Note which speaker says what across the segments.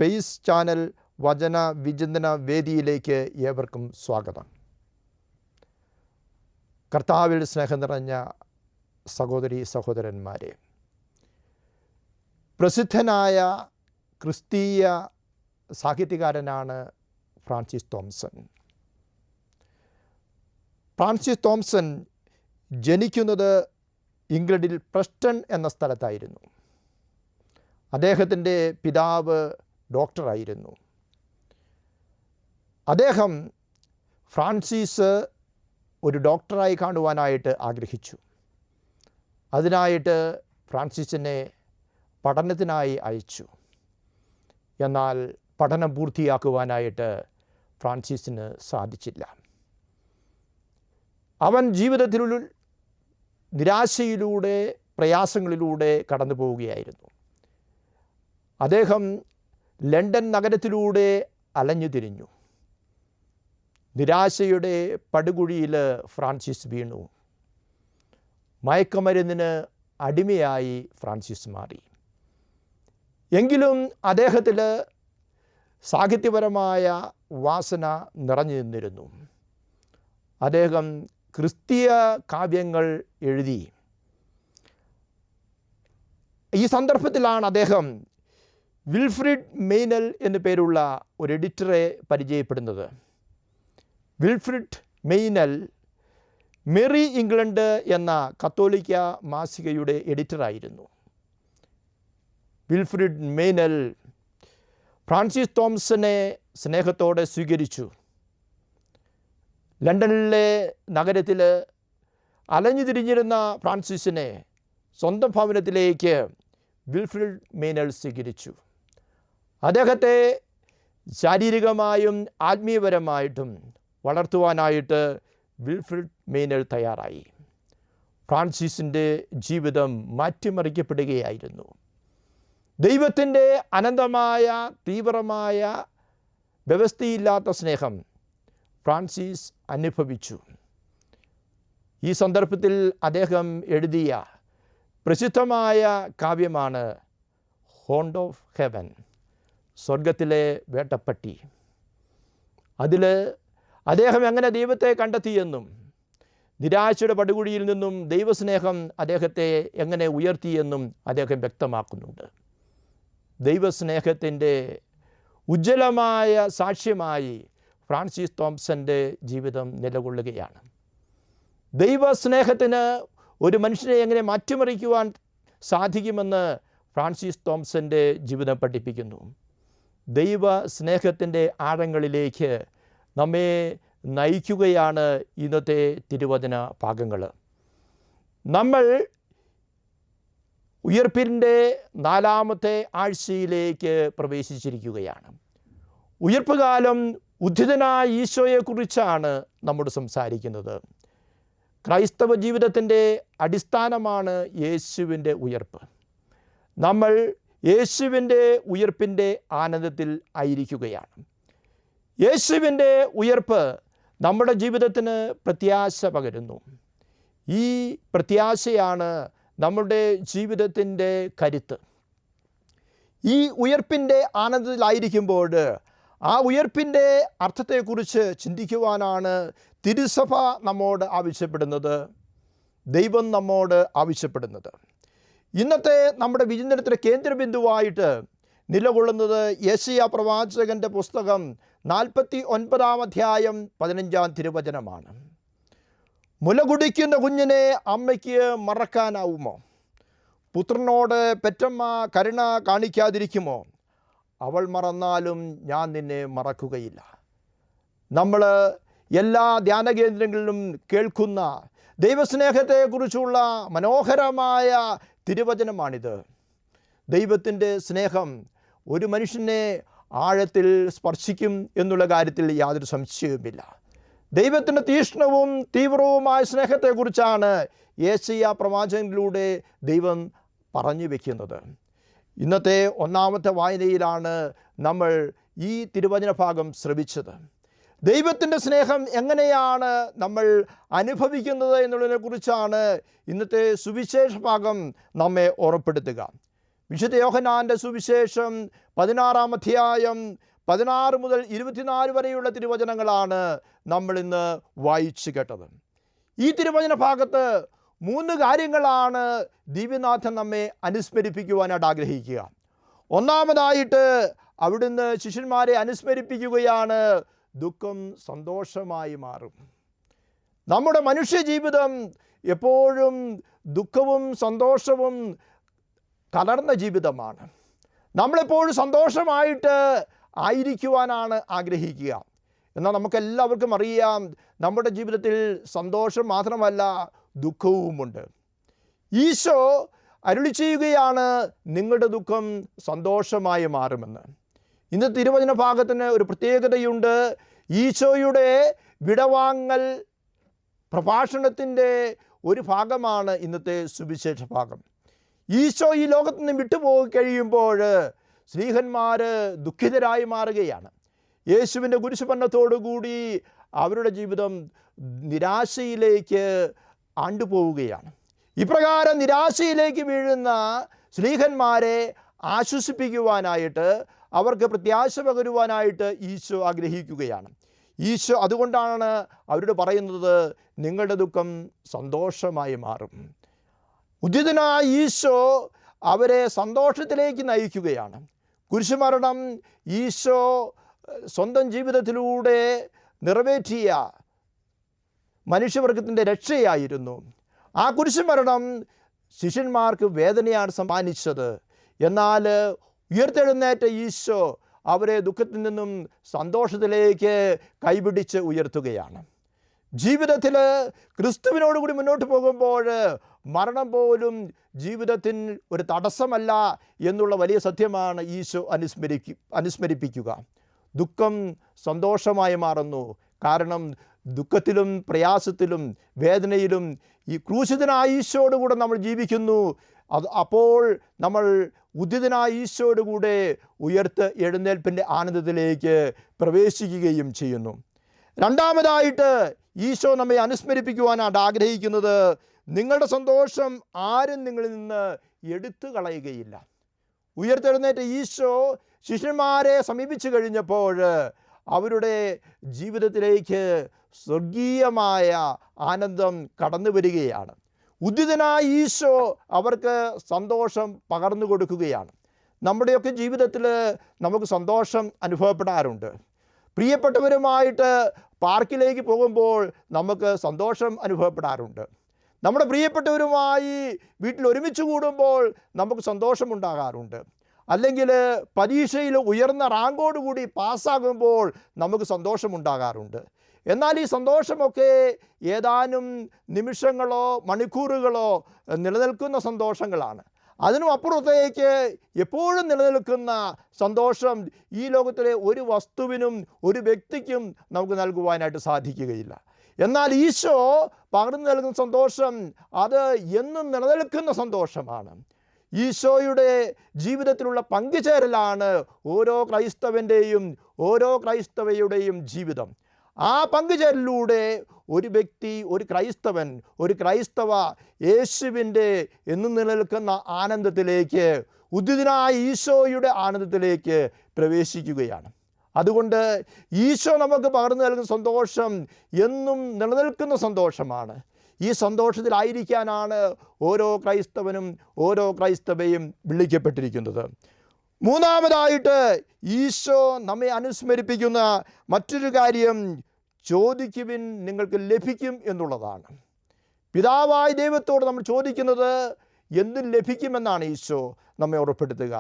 Speaker 1: Space channel വചന വിചിന്തന വേദിയിലേക്ക് ഏവർക്കും സ്വാഗതം. കർത്താവിൽ സ്നേഹം നിറഞ്ഞ സഹോദരി സഹോദരന്മാരെ, പ്രസിദ്ധനായ ക്രിസ്തീയ സാഹിത്യകാരനാണ് ഫ്രാൻസിസ് തോംസൺ. ഫ്രാൻസിസ് തോംസൺ ജനിക്കുന്നത് ഇംഗ്ലണ്ടിൽ പ്രസ്റ്റൺ എന്ന സ്ഥലത്തായിരുന്നു. അദ്ദേഹത്തിൻ്റെ പിതാവ് ഡോക്ടറായിരുന്നു. അദ്ദേഹം ഫ്രാൻസിസ് ഒരു ഡോക്ടറായി കാണുവാനായിട്ട് ആഗ്രഹിച്ചു. അതിനായിട്ട് ഫ്രാൻസിസിനെ പഠനത്തിനായി അയച്ചു. എന്നാൽ പഠനം പൂർത്തിയാക്കുവാനായിട്ട് ഫ്രാൻസിസിന് സാധിച്ചില്ല. അവൻ ജീവിതത്തിൽ നിരാശയിലൂടെ പ്രയാസങ്ങളിലൂടെ കടന്നു പോവുകയായിരുന്നു. അദ്ദേഹം ലണ്ടൻ നഗരത്തിലൂടെ അലഞ്ഞു തിരിഞ്ഞു. നിരാശയുടെ പടുകുഴിയിൽ ഫ്രാൻസിസ് വീണു. മയക്കുമരുന്നിന് അടിമയായി ഫ്രാൻസിസ് മാറി. എങ്കിലും അദ്ദേഹത്തിൽ സാഹിത്യപരമായ വാസന നിറഞ്ഞു നിന്നിരുന്നു. അദ്ദേഹം ക്രിസ്തീയ കാവ്യങ്ങൾ എഴുതി. ഈ സന്ദർഭത്തിലാണ് അദ്ദേഹം വിൽഫ്രിഡ് മെയ്നൽ എന്നു പേരുള്ള ഒരു എഡിറ്ററെ പരിചയപ്പെടുന്നത്. വിൽഫ്രിഡ് മെയ്നൽ മെറി ഇംഗ്ലണ്ട് എന്ന കത്തോലിക്ക മാസികയുടെ എഡിറ്ററായിരുന്നു. വിൽഫ്രിഡ് മെയ്നൽ ഫ്രാൻസിസ് തോംസനെ സ്നേഹത്തോടെ സ്വീകരിച്ചു. ലണ്ടനിലെ നഗരത്തിൽ അലഞ്ഞു തിരിഞ്ഞിരുന്ന ഫ്രാൻസിസിനെ സ്വന്തം ഭവനത്തിലേക്ക് വിൽഫ്രിഡ് മെയ്നൽ സ്വീകരിച്ചു. അദ്ദേഹത്തെ ശാരീരികമായും ആത്മീയപരമായിട്ടും വളർത്തുവാനായിട്ട് വിൽഫ്രിഡ് മെയ്നൽ തയ്യാറായി. ഫ്രാൻസിസിൻ്റെ ജീവിതം മാറ്റിമറിക്കപ്പെടുകയായിരുന്നു. ദൈവത്തിൻ്റെ അനന്തമായ തീവ്രമായ വ്യവസ്ഥയില്ലാത്ത സ്നേഹം ഫ്രാൻസിസ് അനുഭവിച്ചു. ഈ സന്ദർഭത്തിൽ അദ്ദേഹം എഴുതിയ പ്രസിദ്ധമായ കാവ്യമാണ് ഹോണ്ട് ഓഫ് ഹെവൻ, സ്വർഗത്തിലെ വേട്ടപ്പട്ടി. അതിൽ അദ്ദേഹം എങ്ങനെ ദൈവത്തെ കണ്ടെത്തിയെന്നും നിരാശയുടെ പടുകുഴിയിൽ നിന്നും ദൈവസ്നേഹം അദ്ദേഹത്തെ എങ്ങനെ ഉയർത്തിയെന്നും അദ്ദേഹം വ്യക്തമാക്കുന്നുണ്ട്. ദൈവസ്നേഹത്തിൻ്റെ ഉജ്ജ്വലമായ സാക്ഷ്യമായി ഫ്രാൻസിസ് തോംസൻ്റെ ജീവിതം നിലകൊള്ളുകയാണ്. ദൈവസ്നേഹത്തിന് ഒരു മനുഷ്യനെ എങ്ങനെ മാറ്റിമറിക്കുവാൻ സാധിക്കുമെന്ന് ഫ്രാൻസിസ് തോംസൻ്റെ ജീവിതം പഠിപ്പിക്കുന്നു. ദൈവസ്നേഹത്തിൻ്റെ ആഴങ്ങളിലേക്ക് നമ്മെ നയിക്കുകയാണ് ഇന്നത്തെ തിരുവചന ഭാഗങ്ങൾ. നമ്മൾ ഉയർപ്പിൻ്റെ 4-ാമത്തെ ആഴ്ചയിലേക്ക് പ്രവേശിച്ചിരിക്കുകയാണ്. ഉയർപ്പുകാലം ഉദ്ധിതനായ ഈശോയെക്കുറിച്ചാണ് നമ്മോട് സംസാരിക്കുന്നത്. ക്രൈസ്തവ ജീവിതത്തിൻ്റെ അടിസ്ഥാനമാണ് യേശുവിൻ്റെ ഉയർപ്പ്. നമ്മൾ യേശുവിൻ്റെ ഉയർപ്പിൻ്റെ ആനന്ദത്തിൽ ആയിരിക്കുകയാണ്. യേശുവിൻ്റെ ഉയർപ്പ് നമ്മുടെ ജീവിതത്തിന് പ്രത്യാശ പകരുന്നു. ഈ പ്രത്യാശയാണ് നമ്മുടെ ജീവിതത്തിൻ്റെ കരുത്ത്. ഈ ഉയർപ്പിൻ്റെ ആനന്ദത്തിലായിരിക്കുമ്പോൾ ആ ഉയർപ്പിൻ്റെ അർത്ഥത്തെക്കുറിച്ച് ചിന്തിക്കുവാനാണ് തിരുസഭ നമ്മോട് ആവശ്യപ്പെടുന്നത്, ദൈവം നമ്മോട് ആവശ്യപ്പെടുന്നത്. ഇന്നത്തെ നമ്മുടെ വിചിന്തനത്തിൻ്റെ കേന്ദ്രബിന്ദുവായിട്ട് നിലകൊള്ളുന്നത് യെശയ്യാ പ്രവാചകൻ്റെ പുസ്തകം 49-ാം അധ്യായം 15-ാം തിരുവചനമാണ്. മുല കുടിക്കുന്ന കുഞ്ഞിനെ അമ്മയ്ക്ക് മറക്കാനാവുമോ? പുത്രനോട് പെറ്റമ്മ കരുണ കാണിക്കാതിരിക്കുമോ? അവൾ മറന്നാലും ഞാൻ നിന്നെ മറക്കുകയില്ല. നമ്മൾ എല്ലാ ധ്യാന കേന്ദ്രങ്ങളിലും കേൾക്കുന്ന ദൈവസ്നേഹത്തെക്കുറിച്ചുള്ള മനോഹരമായ തിരുവചനമാണിത്. ദൈവത്തിൻ്റെ സ്നേഹം ഒരു മനുഷ്യനെ ആഴത്തിൽ സ്പർശിക്കും എന്നുള്ള കാര്യത്തിൽ യാതൊരു സംശയവുമില്ല. ദൈവത്തിൻ്റെ തീക്ഷ്ണവും തീവ്രവുമായ സ്നേഹത്തെക്കുറിച്ചാണ് യെശയ്യാ പ്രവാചകനിലൂടെ ദൈവം പറഞ്ഞു വയ്ക്കുന്നത്. ഇന്നത്തെ 1-ാമത്തെ വായനയിലാണ് നമ്മൾ ഈ തിരുവചന ഭാഗം ശ്രവിച്ചത്. ദൈവത്തിൻ്റെ സ്നേഹം എങ്ങനെയാണ് നമ്മൾ അനുഭവിക്കുന്നത് എന്നുള്ളതിനെക്കുറിച്ചാണ് ഇന്നത്തെ സുവിശേഷ ഭാഗം നമ്മെ ഓർമ്മപ്പെടുത്തുക. വിശുദ്ധ യോഹന്നാൻ്റെ സുവിശേഷം 16-ാം അധ്യായം 16 മുതൽ 24 വരെയുള്ള തിരുവചനങ്ങളാണ് നമ്മൾ ഇന്ന് വായിച്ചു കേട്ടത്. ഈ തിരുവചന ഭാഗത്ത് 3 കാര്യങ്ങളാണ് ദിവ്യനാഥൻ നമ്മെ അനുസ്മരിപ്പിക്കുവാനായിട്ട് ആഗ്രഹിക്കുക. ഒന്നാമതായിട്ട് അവിടുന്ന് ശിഷ്യന്മാരെ അനുസ്മരിപ്പിക്കുകയാണ്, ദുഃഖം സന്തോഷമായി മാറും. നമ്മുടെ മനുഷ്യജീവിതം എപ്പോഴും ദുഃഖവും സന്തോഷവും കലർന്ന ജീവിതമാണ്. നമ്മളെപ്പോഴും സന്തോഷമായിട്ട് ആയിരിക്കുവാനാണ് ആഗ്രഹിക്കുക. എന്നാൽ നമുക്കെല്ലാവർക്കും അറിയാം, നമ്മുടെ ജീവിതത്തിൽ സന്തോഷം മാത്രമല്ല ദുഃഖവുമുണ്ട്. ഈശോ അരുളി ചെയ്യുകയാണ്, നിങ്ങളുടെ ദുഃഖം സന്തോഷമായി മാറുമെന്ന്. ഇന്നത്തെ തിരുവചന ഭാഗത്തിന് ഒരു പ്രത്യേകതയുണ്ട്. ഈശോയുടെ വിടവാങ്ങൽ പ്രഭാഷണത്തിൻ്റെ ഒരു ഭാഗമാണ് ഇന്നത്തെ സുവിശേഷ ഭാഗം. ഈശോ ഈ ലോകത്ത് നിന്ന് വിട്ടുപോയി കഴിയുമ്പോൾ സ്ലീഹന്മാർ ദുഃഖിതരായി മാറുകയാണ്. യേശുവിൻ്റെ കുരിശുമരണത്തോടുകൂടി അവരുടെ ജീവിതം നിരാശയിലേക്ക് ആണ്ടുപോവുകയാണ്. ഇപ്രകാരം നിരാശയിലേക്ക് വീഴുന്ന സ്ലീഹന്മാരെ ആശ്വസിപ്പിക്കുവാനായിട്ട്, അവർക്ക് പ്രത്യാശ പകരുവാനായിട്ട് ഈശോ ആഗ്രഹിക്കുകയാണ്. ഈശോ അതുകൊണ്ടാണ് അവരോട് പറയുന്നത്, നിങ്ങളുടെ ദുഃഖം സന്തോഷമായി മാറും. ഉദ്ധിതനായ ഈശോ അവരെ സന്തോഷത്തിലേക്ക് നയിക്കുകയാണ്. കുരിശുമരണം ഈശോ സ്വന്തം ജീവിതത്തിലൂടെ നിറവേറ്റിയ മനുഷ്യവർഗത്തിൻ്റെ രക്ഷയായിരുന്നു. ആ കുരിശുമരണം ശിഷ്യന്മാർക്ക് വേദനയാണ് സമ്മാനിച്ചത്. എന്നാൽ ഉയർത്തെഴുന്നേറ്റ ഈശോ അവരെ ദുഃഖത്തിൽ നിന്നും സന്തോഷത്തിലേക്ക് കൈപിടിച്ച് ഉയർത്തുകയാണ്. ജീവിതത്തിൽ ക്രിസ്തുവിനോടുകൂടി മുന്നോട്ട് പോകുമ്പോൾ മരണം പോലും ജീവിതത്തിൽ ഒരു തടസ്സമല്ല എന്നുള്ള വലിയ സത്യമാണ് ഈശോ അനുസ്മരിപ്പിക്കുക. ദുഃഖം സന്തോഷമായി മാറുന്നു. കാരണം ദുഃഖത്തിലും പ്രയാസത്തിലും വേദനയിലും ഈ ക്രൂശിതനായ ഈശോയോടുകൂടെ നമ്മൾ ജീവിക്കുന്നു. അപ്പോൾ നമ്മൾ ഉദ്ധിതനായ ഈശോയോടുകൂടെ എഴുന്നേൽപ്പിൻ്റെ ആനന്ദത്തിലേക്ക് പ്രവേശിക്കുകയും ചെയ്യുന്നു. രണ്ടാമതായിട്ട് ഈശോ നമ്മെ അനുസ്മരിപ്പിക്കുവാനാണ് ആഗ്രഹിക്കുന്നത്, നിങ്ങളുടെ സന്തോഷം ആരും നിങ്ങളിൽ നിന്ന് എടുത്തു കളയുകയില്ല. ഉയർത്തെഴുന്നേറ്റ ഈശോ ശിഷ്യന്മാരെ സമീപിച്ചു കഴിഞ്ഞപ്പോൾ അവരുടെ ജീവിതത്തിലേക്ക് സ്വർഗീയമായ ആനന്ദം കടന്നു വരികയാണ്. ഉദ്ധിതനായ ഈശോ അവർക്ക് സന്തോഷം പകർന്നു കൊടുക്കുകയാണ്. നമ്മുടെയൊക്കെ ജീവിതത്തിൽ നമുക്ക് സന്തോഷം അനുഭവപ്പെടാറുണ്ട്. പ്രിയപ്പെട്ടവരുമായിട്ട് പാർക്കിലേക്ക് പോകുമ്പോൾ നമുക്ക് സന്തോഷം അനുഭവപ്പെടാറുണ്ട്. നമ്മുടെ പ്രിയപ്പെട്ടവരുമായി വീട്ടിൽ ഒരുമിച്ച് കൂടുമ്പോൾ നമുക്ക് സന്തോഷമുണ്ടാകാറുണ്ട്. അല്ലെങ്കിൽ പരീക്ഷയിൽ ഉയർന്ന റാങ്കോടുകൂടി പാസ്സാകുമ്പോൾ നമുക്ക് സന്തോഷമുണ്ടാകാറുണ്ട്. എന്നാൽ ഈ സന്തോഷമൊക്കെ ഏതാനും നിമിഷങ്ങളോ മണിക്കൂറുകളോ നിലനിൽക്കുന്ന സന്തോഷങ്ങളാണ്. അതിനും അപ്പുറത്തേക്ക് എപ്പോഴും നിലനിൽക്കുന്ന സന്തോഷം ഈ ലോകത്തിലെ ഒരു വസ്തുവിനും ഒരു വ്യക്തിക്കും നമുക്ക് നൽകുവാനായിട്ട് സാധിക്കുകയില്ല. എന്നാൽ ഈശോ പകർന്നു നൽകുന്ന സന്തോഷം അത് എന്നും നിലനിൽക്കുന്ന സന്തോഷമാണ്. ഈശോയുടെ ജീവിതത്തിലുള്ള പങ്കുചേരലാണ് ഓരോ ക്രൈസ്തവൻ്റെയും ഓരോ ക്രൈസ്തവയുടെയും ജീവിതം. ആ പങ്കുചേരലിലൂടെ ഒരു വ്യക്തി, ഒരു ക്രൈസ്തവൻ, ഒരു ക്രൈസ്തവ യേശുവിൻ്റെ എന്നും നിലനിൽക്കുന്ന ആനന്ദത്തിലേക്ക്, ഉദ്ധിതനായ ഈശോയുടെ ആനന്ദത്തിലേക്ക് പ്രവേശിക്കുകയാണ്. അതുകൊണ്ട് ഈശോ നമുക്ക് പകർന്നു നൽകുന്ന സന്തോഷം എന്നും നിലനിൽക്കുന്ന സന്തോഷമാണ്. ഈ സന്തോഷത്തിലായിരിക്കാനാണ് ഓരോ ക്രൈസ്തവനും ഓരോ ക്രൈസ്തവയും വിളിക്കപ്പെട്ടിരിക്കുന്നത്. മൂന്നാമതായിട്ട് ഈശോ നമ്മെ അനുസ്മരിപ്പിക്കുന്ന മറ്റൊരു കാര്യം, ചോദിക്കുവിൻ നിങ്ങൾക്ക് ലഭിക്കും എന്നുള്ളതാണ്. പിതാവായ ദൈവത്തോട് നമ്മൾ ചോദിക്കുന്നത് എന്തും ലഭിക്കുമെന്നാണ് ഈശോ നമ്മെ ഉറപ്പെടുത്തുക.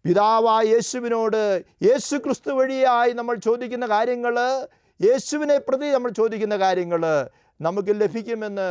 Speaker 1: പിതാവായ യേശുവിനോട് യേശു ക്രിസ്തു വഴിയായി നമ്മൾ ചോദിക്കുന്ന കാര്യങ്ങൾ, യേശുവിനെ പ്രതി നമ്മൾ ചോദിക്കുന്ന കാര്യങ്ങൾ നമുക്ക് ലഭിക്കുമെന്ന്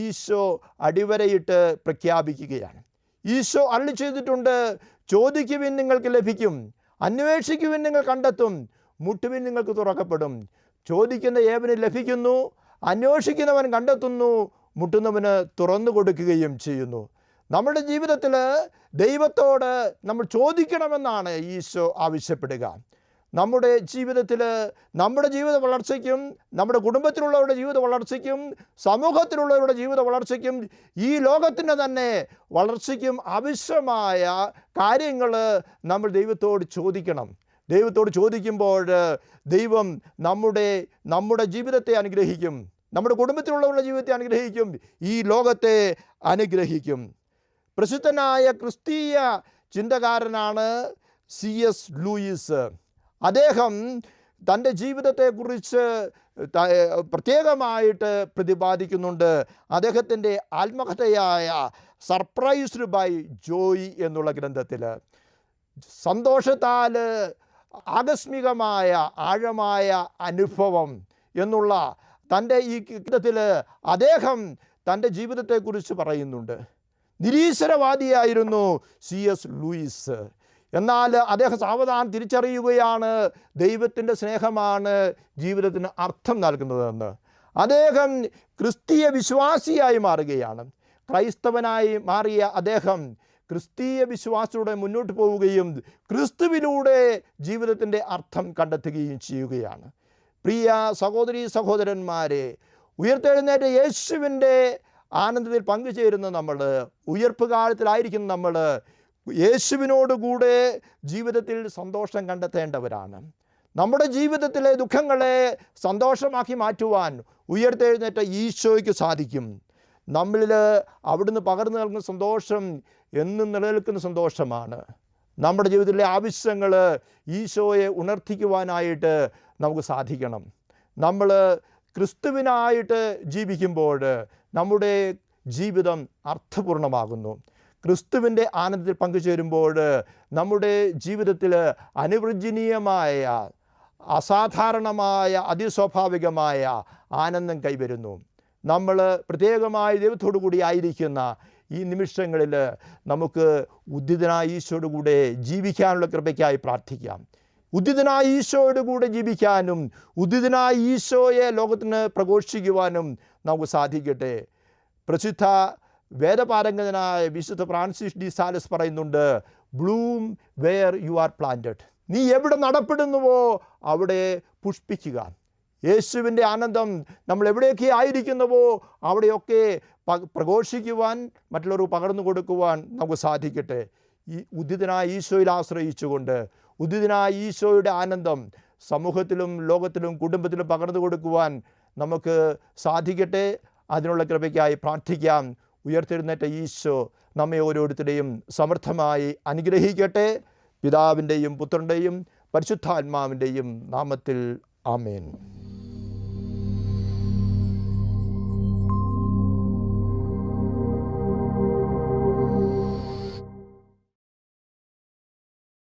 Speaker 1: ഈശോ അടിവരയിട്ട് പ്രഖ്യാപിക്കുകയാണ്. ഈശോ അരുളി ചെയ്തിട്ടുണ്ട്, ചോദിക്കുവിൻ നിങ്ങൾക്ക് ലഭിക്കും, അന്വേഷിക്കുവിൻ നിങ്ങൾ കണ്ടെത്തും, മുട്ടുവിൻ നിങ്ങൾക്ക് തുറക്കപ്പെടും. ചോദിക്കുന്ന ഏവന് ലഭിക്കുന്നു, അന്വേഷിക്കുന്നവൻ കണ്ടെത്തുന്നു, മുട്ടുന്നവന് തുറന്നു കൊടുക്കുകയും ചെയ്യുന്നു. നമ്മുടെ ജീവിതത്തിൽ ദൈവത്തോട് നമ്മൾ ചോദിക്കണമെന്നാണ് ഈശോ ആവശ്യപ്പെടുക. നമ്മുടെ ജീവിതത്തിൽ നമ്മുടെ ജീവിത വളർച്ചയ്ക്കും നമ്മുടെ കുടുംബത്തിലുള്ളവരുടെ ജീവിത വളർച്ചയ്ക്കും സമൂഹത്തിലുള്ളവരുടെ ജീവിത വളർച്ചയ്ക്കും ഈ ലോകത്തിൻ്റെ തന്നെ വളർച്ചയ്ക്കും ആവശ്യമായ കാര്യങ്ങൾ നമ്മൾ ദൈവത്തോട് ചോദിക്കണം. ദൈവത്തോട് ചോദിക്കുമ്പോൾ ദൈവം നമ്മുടെ ജീവിതത്തെ അനുഗ്രഹിക്കും, നമ്മുടെ കുടുംബത്തിലുള്ളവരുടെ ജീവിതത്തെ അനുഗ്രഹിക്കും, ഈ ലോകത്തെ അനുഗ്രഹിക്കും. പ്രസിദ്ധനായ ക്രിസ്തീയ ചിന്തകാരനാണ് C.S. ലൂയിസ്. അദ്ദേഹം തൻ്റെ ജീവിതത്തെക്കുറിച്ച് പ്രത്യേകമായിട്ട് പ്രതിപാദിക്കുന്നുണ്ട്. അദ്ദേഹത്തിൻ്റെ ആത്മകഥയായ സർപ്രൈസ്ഡ് ബൈ ജോയ് എന്നുള്ള ഗ്രന്ഥത്തിൽ സന്തോഷത്താൽ ആകസ്മികമായ ആഴമായ അനുഭവം എന്നുള്ള തൻ്റെ ഈ ഗ്രന്ഥത്തിൽ അദ്ദേഹം തൻ്റെ ജീവിതത്തെക്കുറിച്ച് പറയുന്നുണ്ട്. നിരീശ്വരവാദിയായിരുന്നു C.S. ലൂയിസ്. എന്നാൽ അദ്ദേഹം സാവധാനം തിരിച്ചറിയുകയാണ് ദൈവത്തിൻ്റെ സ്നേഹമാണ് ജീവിതത്തിന് അർത്ഥം നൽകുന്നതെന്ന്. അദ്ദേഹം ക്രിസ്തീയ വിശ്വാസിയായി മാറുകയാണ്. ക്രൈസ്തവനായി മാറിയ അദ്ദേഹം ക്രിസ്തീയ വിശ്വാസത്തിലൂടെ മുന്നോട്ട് പോവുകയും ക്രിസ്തുവിലൂടെ ജീവിതത്തിൻ്റെ അർത്ഥം കണ്ടെത്തുകയും ചെയ്യുകയാണ്. പ്രിയ സഹോദരീ സഹോദരന്മാരെ, ഉയർത്തെഴുന്നേറ്റ യേശുവിൻ്റെ ആനന്ദത്തിൽ പങ്കുചേരുന്ന നമ്മൾ, ഉയർപ്പ് കാലത്തിലായിരിക്കുന്ന നമ്മൾ യേശുവിനോടുകൂടെ ജീവിതത്തിൽ സന്തോഷം കണ്ടെത്തേണ്ടവരാണ്. നമ്മുടെ ജീവിതത്തിലെ ദുഃഖങ്ങളെ സന്തോഷമാക്കി മാറ്റുവാൻ ഉയർത്തെഴുന്നേറ്റ ഈശോയ്ക്ക് സാധിക്കും. നമ്മളിൽ അവിടുന്ന് പകർന്നു നൽകുന്ന സന്തോഷം എന്നും നിലനിൽക്കുന്ന സന്തോഷമാണ്. നമ്മുടെ ജീവിതത്തിലെ ആവശ്യങ്ങൾ ഈശോയെ ഉണർത്തിക്കുവാനായിട്ട് നമുക്ക് സാധിക്കണം. നമ്മൾ ക്രിസ്തുവിനായിട്ട് ജീവിക്കുമ്പോൾ നമ്മുടെ ജീവിതം അർത്ഥപൂർണമാകുന്നു. ക്രിസ്തുവിൻ്റെ ആനന്ദത്തിൽ പങ്കുചേരുമ്പോൾ നമ്മുടെ ജീവിതത്തിൽ അനുവൃജനീയമായ, അസാധാരണമായ, അതിസ്വാഭാവികമായ ആനന്ദം കൈവരുന്നു. നമ്മൾ പ്രത്യേകമായി ദൈവത്തോടു കൂടി ആയിരിക്കുന്ന ഈ നിമിഷങ്ങളിൽ നമുക്ക് ഉദ്ധിതനായ ഈശോയോട് കൂടെ ജീവിക്കാനുള്ള കൃപയ്ക്കായി പ്രാർത്ഥിക്കാം. ഉദ്ധിതനായ ഈശോയോട് കൂടെ ജീവിക്കാനും ഉദ്ധിതനായ ഈശോയെ ലോകത്തിന് പ്രഘോഷിക്കുവാനും നമുക്ക് സാധിക്കട്ടെ. പ്രസിദ്ധ വേദപാരംഗതനായ വിശുദ്ധ ഫ്രാൻസിസ് ഡി സാലസ് പറയുന്നുണ്ട്, bloom where you are planted. നീ എവിടെ നടപ്പെടുന്നുവോ അവിടെ പുഷ്പിക്കുക. യേശുവിൻ്റെ ആനന്ദം നമ്മൾ എവിടെയൊക്കെ ആയിരിക്കുന്നുവോ അവിടെയൊക്കെ പ്രഘോഷിക്കുവാൻ, മറ്റുള്ളവർക്ക് പകർന്നു കൊടുക്കുവാൻ നമുക്ക് സാധിക്കട്ടെ. ഈ ഉദ്ധിതനായ ഈശോയിൽ ആശ്രയിച്ചുകൊണ്ട് ഉദ്ധിതനായ ഈശോയുടെ ആനന്ദം സമൂഹത്തിലും ലോകത്തിലും കുടുംബത്തിലും പകർന്നു കൊടുക്കുവാൻ നമുക്ക് സാധിക്കട്ടെ. അതിനുള്ള കൃപയ്ക്കായി പ്രാർത്ഥിക്കാം. ഉയർത്തെഴുന്നേറ്റ ഈശോ നമ്മെ ഓരോരുത്തരെയും സമൃദ്ധമായി അനുഗ്രഹിക്കട്ടെ. പിതാവിൻ്റെയും പുത്രൻ്റെയും പരിശുദ്ധാത്മാവിൻ്റെയും നാമത്തിൽ ആമേൻ.